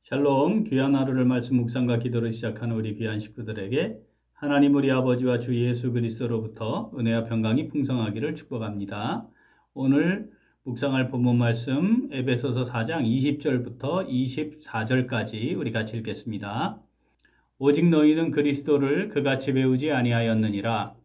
샬롬, 귀한 하루를 말씀 묵상과 기도를 시작하는 우리 귀한 식구들에게 하나님 우리 아버지와 주 예수 그리스도로부터 은혜와 평강이 풍성하기를 축복합니다. 오늘 묵상할 본문 말씀 에베소서 4장 20절부터 24절까지 우리 같이 읽겠습니다. 오직 너희는 그리스도를 그같이 배우지 아니하였느니라.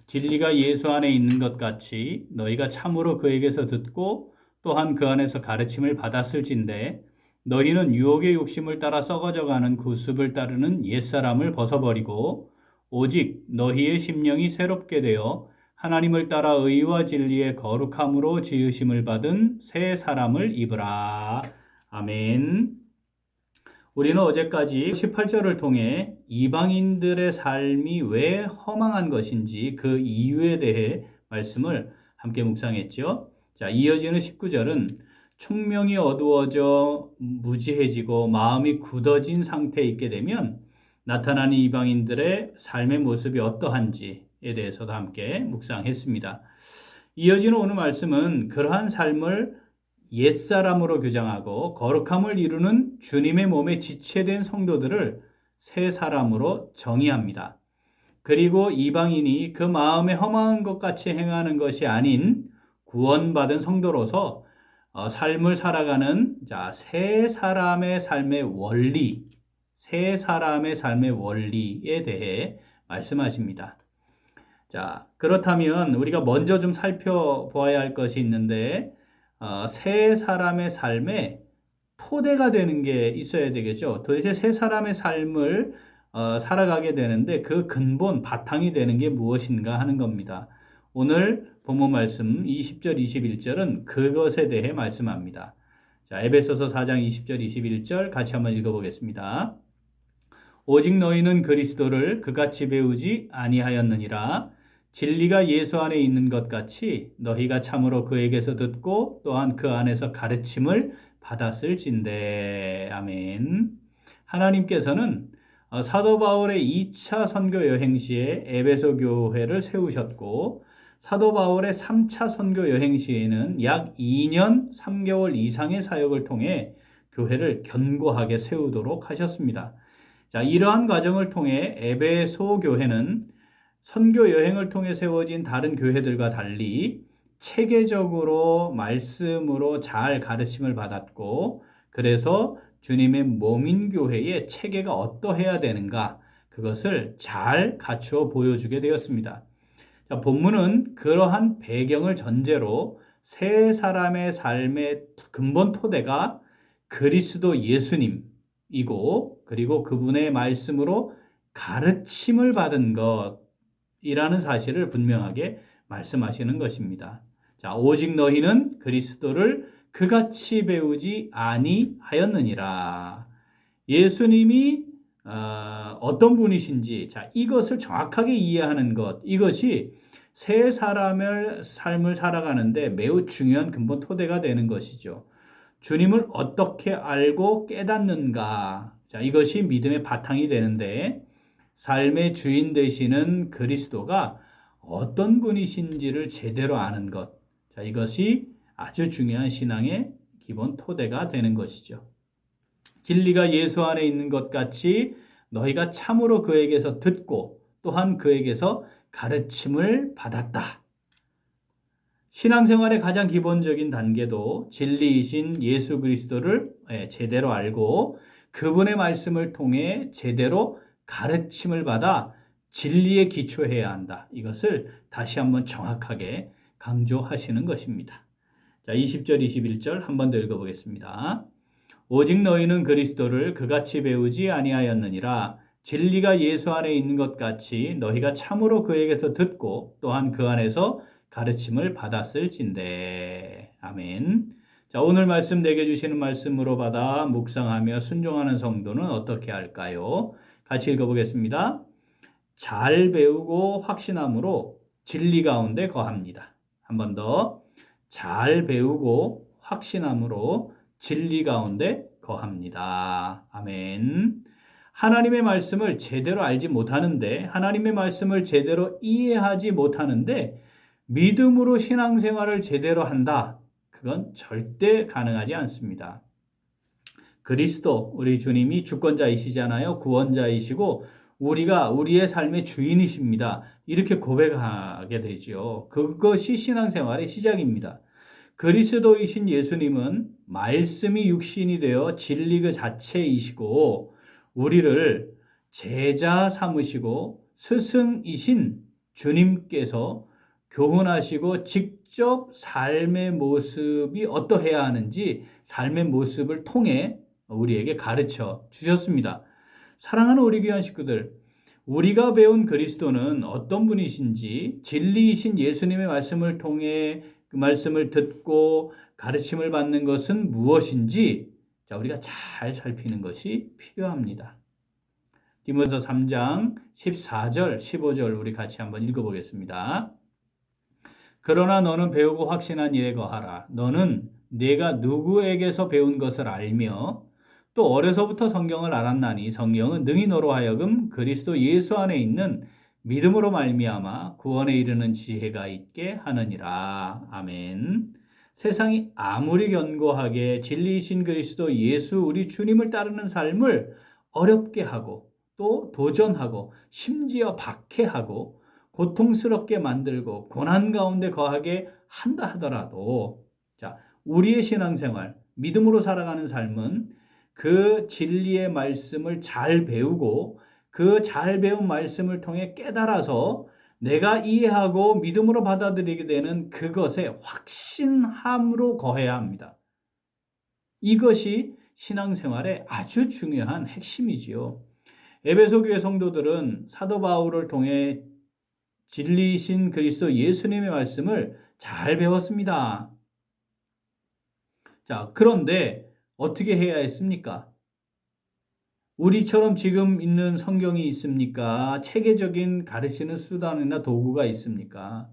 진리가 예수 안에 있는 것 같이 너희가 참으로 그에게서 듣고 또한 그 안에서 가르침을 받았을진데 너희는 유혹의 욕심을 따라 썩어져가는 구습을 따르는 옛사람을 벗어버리고 오직 너희의 심령이 새롭게 되어 하나님을 따라 의와 진리의 거룩함으로 지으심을 받은 새 사람을 입으라. 아멘. 우리는 어제까지 18절을 통해 이방인들의 삶이 왜 허망한 것인지 그 이유에 대해 말씀을 함께 묵상했죠. 자, 이어지는 19절은 총명이 어두워져 무지해지고 마음이 굳어진 상태에 있게 되면 나타나는 이방인들의 삶의 모습이 어떠한지에 대해서도 함께 묵상했습니다. 이어지는 오늘 말씀은 그러한 삶을 옛사람으로 규정하고 거룩함을 이루는 주님의 몸에 지체된 성도들을 새 사람으로 정의합니다. 그리고 이방인이 그 마음에 허망한 것 같이 행하는 것이 아닌 구원받은 성도로서 삶을 살아가는 새 사람의 삶의 원리, 새 사람의 삶의 원리에 대해 말씀하십니다. 자, 그렇다면 우리가 먼저 좀 살펴보아야 할 것이 있는데 새 사람의 삶에 토대가 되는 게 있어야 되겠죠. 도대체 새 사람의 삶을 살아가게 되는데 그 근본, 바탕이 되는 게 무엇인가 하는 겁니다. 오늘 본문 말씀 20절, 21절은 그것에 대해 말씀합니다. 자, 에베소서 4장 20절, 21절 같이 한번 읽어보겠습니다. 오직 너희는 그리스도를 그같이 배우지 아니하였느니라. 진리가 예수 안에 있는 것 같이 너희가 참으로 그에게서 듣고 또한 그 안에서 가르침을 받았을진데. 아멘. 하나님께서는 사도 바울의 2차 선교 여행 시에 에베소 교회를 세우셨고 사도 바울의 3차 선교 여행 시에는 약 2년 3개월 이상의 사역을 통해 교회를 견고하게 세우도록 하셨습니다. 자, 이러한 과정을 통해 에베소 교회는 선교 여행을 통해 세워진 다른 교회들과 달리 체계적으로 말씀으로 잘 가르침을 받았고 그래서 주님의 몸인 교회의 체계가 어떠해야 되는가 그것을 잘 갖추어 보여주게 되었습니다. 자, 본문은 그러한 배경을 전제로 새 사람의 삶의 근본 토대가 그리스도 예수님이고 그리고 그분의 말씀으로 가르침을 받은 것이라는 사실을 분명하게 말씀하시는 것입니다. 자, 오직 너희는 그리스도를 그같이 배우지 아니하였느니라. 예수님이 어떤 분이신지, 자, 이것을 정확하게 이해하는 것, 이것이 새 사람의 삶을 살아가는데 매우 중요한 근본 토대가 되는 것이죠. 주님을 어떻게 알고 깨닫는가, 자, 이것이 믿음의 바탕이 되는데 삶의 주인 되시는 그리스도가 어떤 분이신지를 제대로 아는 것, 자, 이것이 아주 중요한 신앙의 기본 토대가 되는 것이죠. 진리가 예수 안에 있는 것 같이 너희가 참으로 그에게서 듣고 또한 그에게서 가르침을 받았다. 신앙생활의 가장 기본적인 단계도 진리이신 예수 그리스도를 제대로 알고 그분의 말씀을 통해 제대로 가르침을 받아 진리에 기초해야 한다. 이것을 다시 한번 정확하게 강조하시는 것입니다. 자, 20절, 21절 한 번 더 읽어보겠습니다. 오직 너희는 그리스도를 그같이 배우지 아니하였느니라. 진리가 예수 안에 있는 것 같이 너희가 참으로 그에게서 듣고 또한 그 안에서 가르침을 받았을진데. 아멘. 자, 오늘 말씀 내게 주시는 말씀으로 받아 묵상하며 순종하는 성도는 어떻게 할까요? 같이 읽어보겠습니다. 잘 배우고 확신함으로 진리 가운데 거합니다. 한 번 더. 잘 배우고 확신함으로 진리 가운데 거합니다. 아멘. 하나님의 말씀을 제대로 알지 못하는데, 하나님의 말씀을 제대로 이해하지 못하는데, 믿음으로 신앙생활을 제대로 한다. 그건 절대 가능하지 않습니다. 그리스도, 우리 주님이 주권자이시잖아요. 구원자이시고 우리가 우리의 삶의 주인이십니다. 이렇게 고백하게 되죠. 그것이 신앙생활의 시작입니다. 그리스도이신 예수님은 말씀이 육신이 되어 진리 그 자체이시고 우리를 제자 삼으시고 스승이신 주님께서 교훈하시고 직접 삶의 모습이 어떠해야 하는지 삶의 모습을 통해 우리에게 가르쳐 주셨습니다. 사랑하는 우리 귀한 식구들, 우리가 배운 그리스도는 어떤 분이신지 진리이신 예수님의 말씀을 통해 그 말씀을 듣고 가르침을 받는 것은 무엇인지 우리가 잘 살피는 것이 필요합니다. 디모데서 3장 14절, 15절 우리 같이 한번 읽어보겠습니다. 그러나 너는 배우고 확신한 일에 거하라. 너는 내가 누구에게서 배운 것을 알며 또 어려서부터 성경을 알았나니 성경은 능히 너로 하여금 그리스도 예수 안에 있는 믿음으로 말미암아 구원에 이르는 지혜가 있게 하느니라. 아멘. 세상이 아무리 견고하게 진리이신 그리스도 예수 우리 주님을 따르는 삶을 어렵게 하고 또 도전하고 심지어 박해하고 고통스럽게 만들고 고난 가운데 거하게 한다 하더라도 우리의 신앙생활, 믿음으로 살아가는 삶은 그 진리의 말씀을 잘 배우고 그 잘 배운 말씀을 통해 깨달아서 내가 이해하고 믿음으로 받아들이게 되는 그것에 확신함으로 거해야 합니다. 이것이 신앙생활의 아주 중요한 핵심이지요. 에베소 교회 성도들은 사도 바울을 통해 진리이신 그리스도 예수님의 말씀을 잘 배웠습니다. 그런데 어떻게 해야 했습니까? 우리처럼 지금 있는 성경이 있습니까? 체계적인 가르치는 수단이나 도구가 있습니까?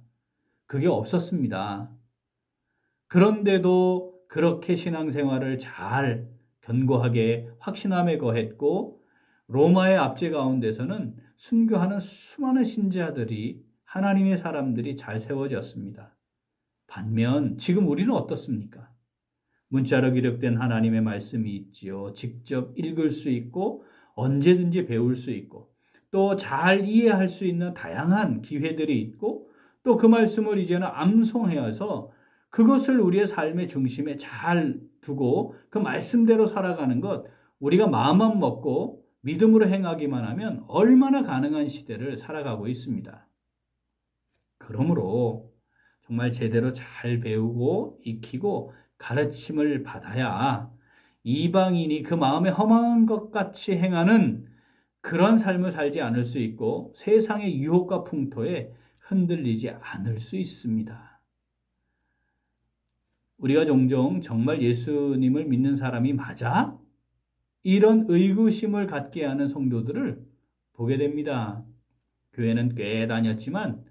그게 없었습니다. 그런데도 그렇게 신앙생활을 잘 견고하게 확신함에 거했고 로마의 압제 가운데서는 순교하는 수많은 신자들이 하나님의 사람들이 잘 세워졌습니다. 반면 지금 우리는 어떻습니까? 문자로 기록된 하나님의 말씀이 있지요. 직접 읽을 수 있고 언제든지 배울 수 있고 또 잘 이해할 수 있는 다양한 기회들이 있고 또 그 말씀을 이제는 암송해서 그것을 우리의 삶의 중심에 잘 두고 그 말씀대로 살아가는 것 우리가 마음만 먹고 믿음으로 행하기만 하면 얼마나 가능한 시대를 살아가고 있습니다. 그러므로 정말 제대로 잘 배우고 익히고 가르침을 받아야 이방인이 그 마음에 허망한 것 같이 행하는 그런 삶을 살지 않을 수 있고 세상의 유혹과 풍토에 흔들리지 않을 수 있습니다. 우리가 종종 정말 예수님을 믿는 사람이 맞아? 이런 의구심을 갖게 하는 성도들을 보게 됩니다. 교회는 꽤 다녔지만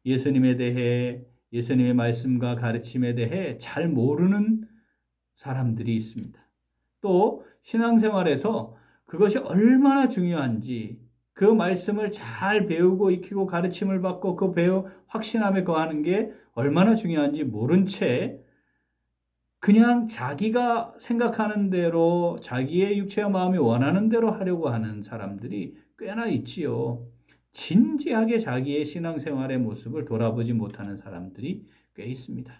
예수님에 대해 예수님의 말씀과 가르침에 대해 잘 모르는 사람들이 있습니다. 또 신앙생활에서 그것이 얼마나 중요한지 그 말씀을 잘 배우고 익히고 가르침을 받고 그 확신함에 거하는 게 얼마나 중요한지 모른 채 그냥 자기가 생각하는 대로 자기의 육체와 마음이 원하는 대로 하려고 하는 사람들이 꽤나 있지요. 진지하게 자기의 신앙생활의 모습을 돌아보지 못하는 사람들이 꽤 있습니다.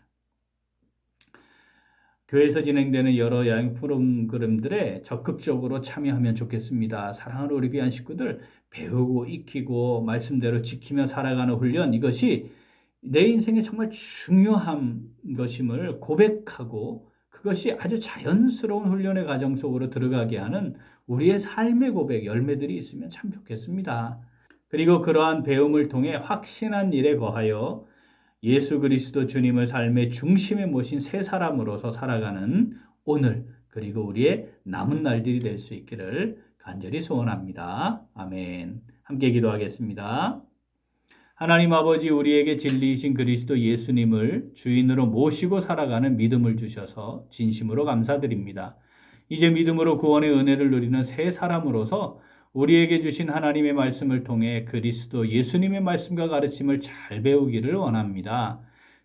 교회에서 진행되는 여러 야영 프로그램들에 적극적으로 참여하면 좋겠습니다. 사랑하는 우리 귀한 식구들, 배우고 익히고 말씀대로 지키며 살아가는 훈련, 이것이 내 인생에 정말 중요한 것임을 고백하고 그것이 아주 자연스러운 훈련의 과정 속으로 들어가게 하는 우리의 삶의 고백, 열매들이 있으면 참 좋겠습니다. 그리고 그러한 배움을 통해 확신한 일에 거하여 예수 그리스도 주님을 삶의 중심에 모신 새 사람으로서 살아가는 오늘 그리고 우리의 남은 날들이 될 수 있기를 간절히 소원합니다. 아멘. 함께 기도하겠습니다. 하나님 아버지, 우리에게 진리이신 그리스도 예수님을 주인으로 모시고 살아가는 믿음을 주셔서 진심으로 감사드립니다. 이제 믿음으로 구원의 은혜를 누리는 새 사람으로서 우리에게 주신 하나님의 말씀을 통해 그리스도 예수님의 말씀과 가르침을 잘 배우기를 원합니다.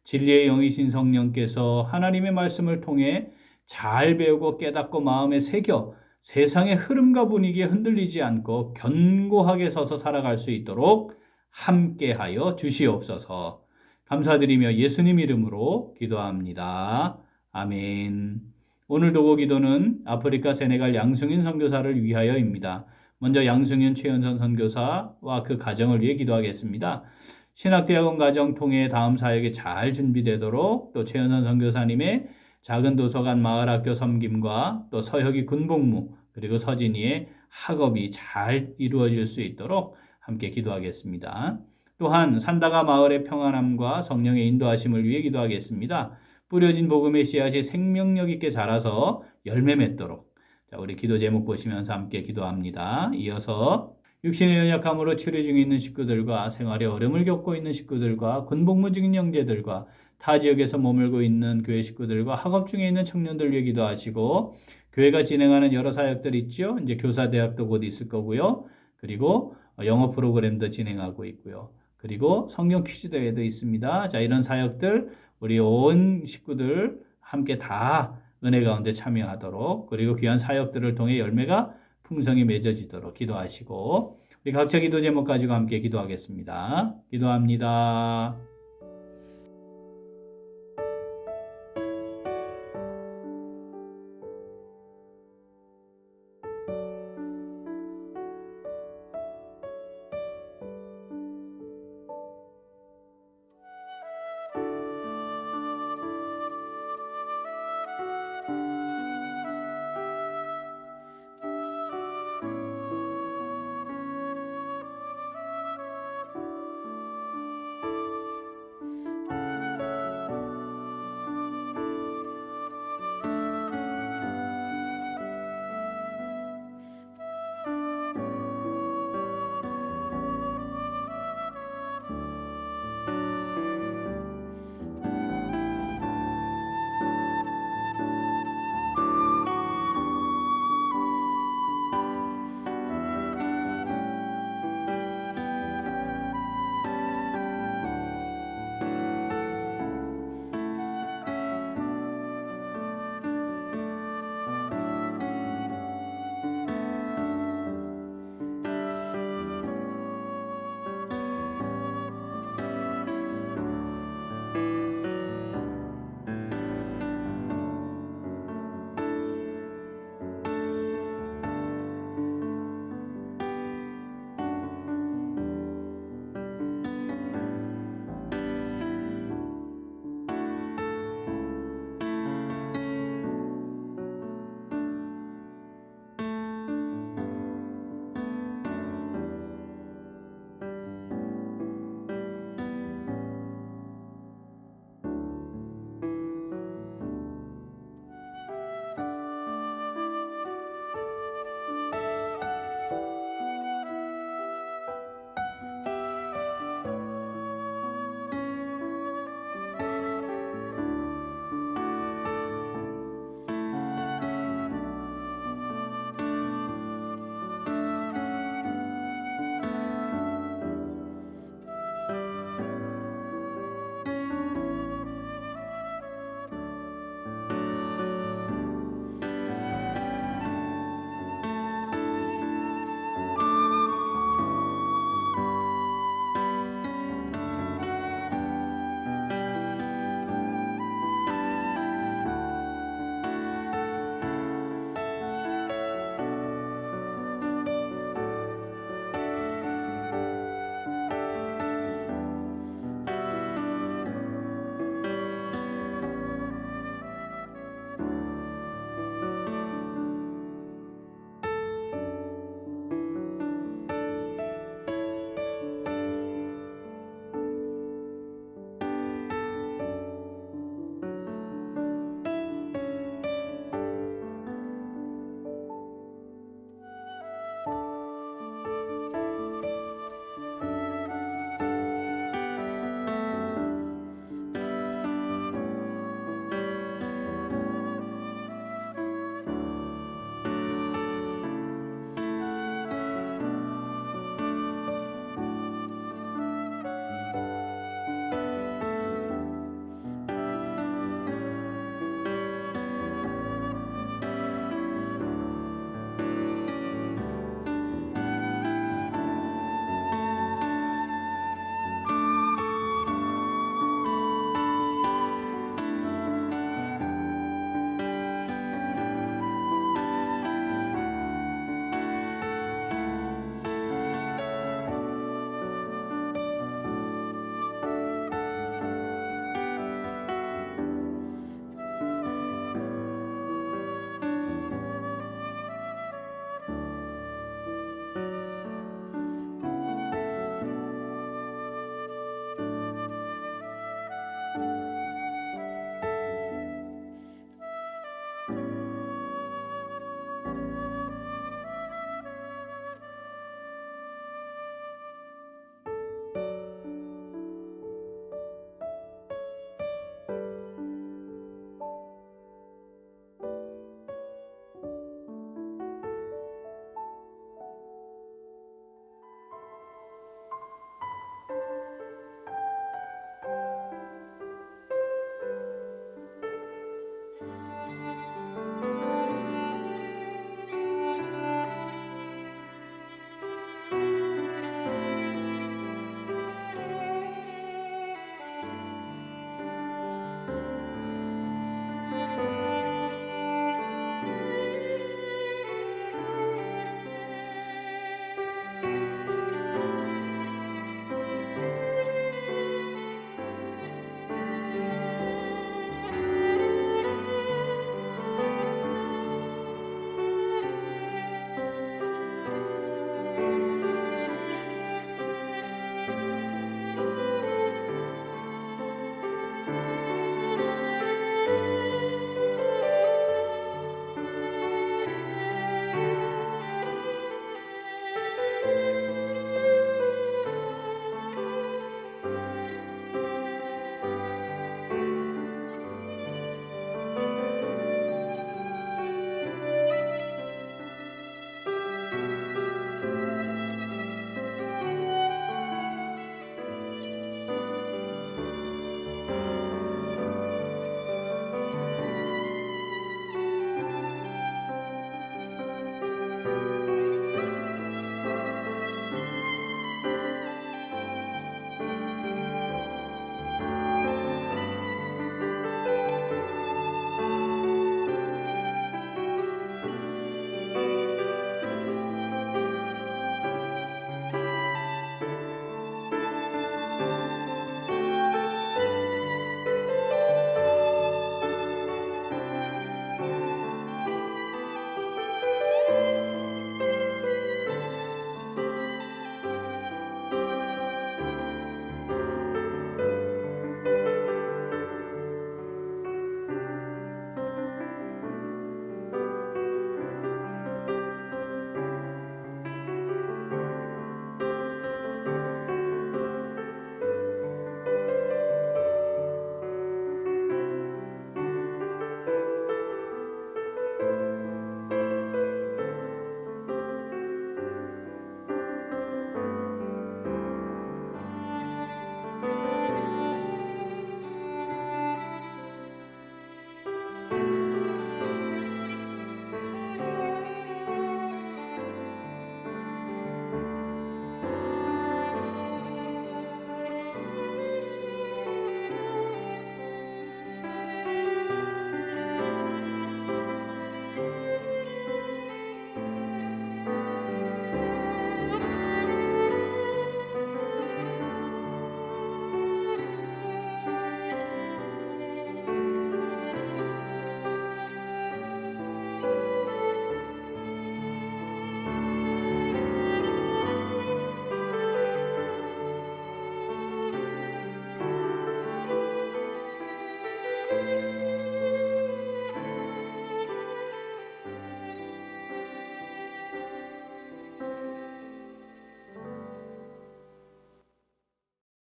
진리의 영이신 성령께서 하나님의 말씀을 통해 잘 배우고 깨닫고 마음에 새겨 세상의 흐름과 분위기에 흔들리지 않고 견고하게 서서 살아갈 수 있도록 함께하여 주시옵소서. 감사드리며 예수님 이름으로 기도합니다. 아멘. 오늘 도고 기도는 아프리카 세네갈 양승윤 선교사를 위하여입니다. 먼저 양승윤 최연선 선교사와 그 가정을 위해 기도하겠습니다. 신학대학원 과정 통해 다음 사역에 잘 준비되도록, 또 최연선 선교사님의 작은 도서관 마을학교 섬김과 또 서혁이 군복무, 그리고 서진이의 학업이 잘 이루어질 수 있도록 함께 기도하겠습니다. 또한 산다가 마을의 평안함과 성령의 인도하심을 위해 기도하겠습니다. 뿌려진 복음의 씨앗이 생명력 있게 자라서 열매 맺도록. 자, 우리 기도 제목 보시면서 함께 기도합니다. 이어서 육신의 연약함으로 치료 중에 있는 식구들과 생활에 어려움을 겪고 있는 식구들과 군복무 중인 형제들과 타 지역에서 머물고 있는 교회 식구들과 학업 중에 있는 청년들 위해 기도하시고, 교회가 진행하는 여러 사역들 있죠. 이제 교사대학도 곧 있을 거고요. 그리고 영어 프로그램도 진행하고 있고요. 그리고 성경 퀴즈 대회도 있습니다. 자, 이런 사역들 우리 온 식구들 함께 다 은혜 가운데 참여하도록, 그리고 귀한 사역들을 통해 열매가 풍성히 맺어지도록 기도하시고, 우리 각자 기도 제목 가지고 함께 기도하겠습니다. 기도합니다.